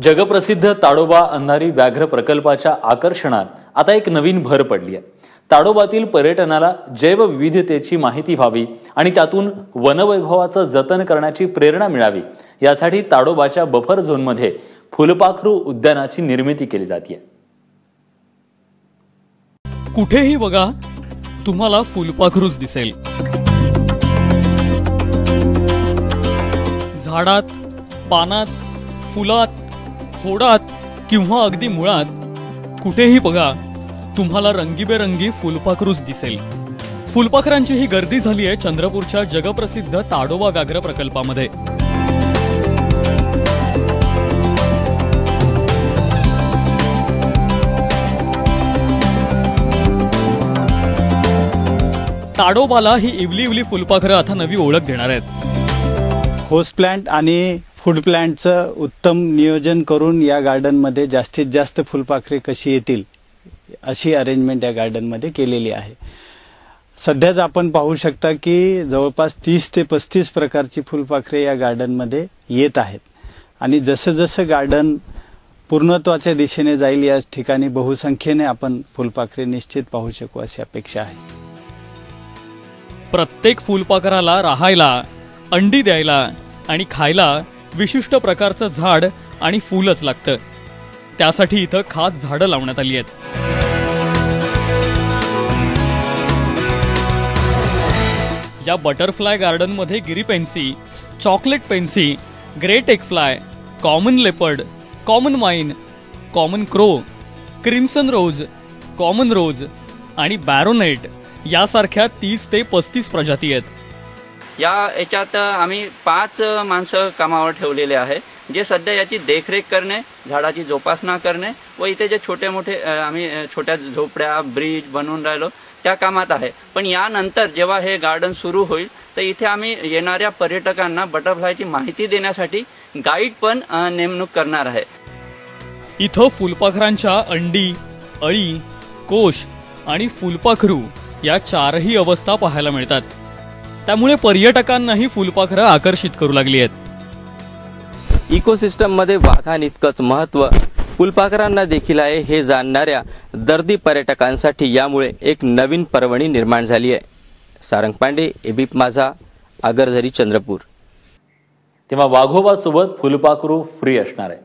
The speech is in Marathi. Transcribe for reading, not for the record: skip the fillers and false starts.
जगप्रसिद्ध ताडोबा अंधारी व्याघ्र प्रकल्पाच्या आकर्षणात आता एक नवीन भर पडली आहे। ताडोबातील पर्यटनाला जैवविविधतेची माहिती व्हावी आणि त्यातून वनवैभवाचं जतन करण्याची प्रेरणा मिळावी यासाठी ताडोबाच्या बफर झोनमध्ये फुलपाखरू उद्यानाची निर्मिती केली जाते। कुठेही बघा तुम्हाला फुलपाखरूच दिसेल। झाडात, पानात, फुलात, खोडात किंवा अगदी मुळात कुठेही बघा तुम्हाला रंगीबेरंगी फुलपाखरूच दिसेल। फुलपाखरांची ही गर्दी झाली आहे चंद्रपूरच्या जगप्रसिद्ध ताडोबा व्याघ्र प्रकल्पामध्ये। ताडोबाला ही इवली फुलपाखरं आता नवी ओळख देणार आहेत। होस्ट प्लांट आणि फूड प्लांटचं उत्तम नियोजन करून या गार्डनमध्ये जास्तीत जास्त फुलपाखरे कशी येतील अशी अरेंजमेंट या गार्डनमध्ये केलेली आहे। सध्याच आपण पाहू शकता की जवळपास 30 ते 35 प्रकारची फुलपाखरे या गार्डनमध्ये येत आहेत आणि जसं जसं गार्डन पूर्णत्वाच्या दिशेने जाईल या ठिकाणी बहुसंख्येने आपण फुलपाखरे निश्चित पाहू शकू अशी अपेक्षा आहे। प्रत्येक फुलपाखराला राहायला, अंडी द्यायला आणि खायला विशिष्ट प्रकारचं झाड आणि फूलच लागतं। त्यासाठी इथं खास झाडं लावण्यात आली आहेत। या बटरफ्लाय गार्डन मध्ये grey pansy, chocolate pansy, great eggfly, common leopard, common mime, common crow, crimson rose, common rose आणि बॅरोनेट यासारख्या 30 ते 35 प्रजाती आहेत। याच्यात आम्ही 5 माणसं कामावर ठेवलेले आहे जे सध्या याची देखरेख करणे, झाडाची जोपासना करणे व इथे जे छोटे मोठे आम्ही छोट्या झोपड्या ब्रिज बनवून राहिलो त्या कामात आहे। पण यानंतर जेव्हा हे गार्डन सुरू होईल तर इथे आम्ही येणाऱ्या पर्यटकांना बटरफ्लायची माहिती देण्यासाठी गाईड पण नेमणूक करणार आहे। इथं फुलपाखरांच्या अंडी, अळी, कोश आणि फुलपाखरू या 4ही अवस्था पाहायला मिळतात। त्यामुळे पर्यटकांनाही फुलपाखरं आकर्षित करू लागली आहेत। इकोसिस्टम मध्ये वाघांइतकंच महत्त्व फुलपाखरांना देखील आहे हे जाणणाऱ्या दर्दी पर्यटकांसाठी यामुळे एक नवीन पर्वणी निर्माण झाली आहे। सारंग पांडे, एबीपी माझा, आगरझरी, चंद्रपूर। तेव्हा वाघोबा सोबत फुलपाखरू फ्री असणार आहे।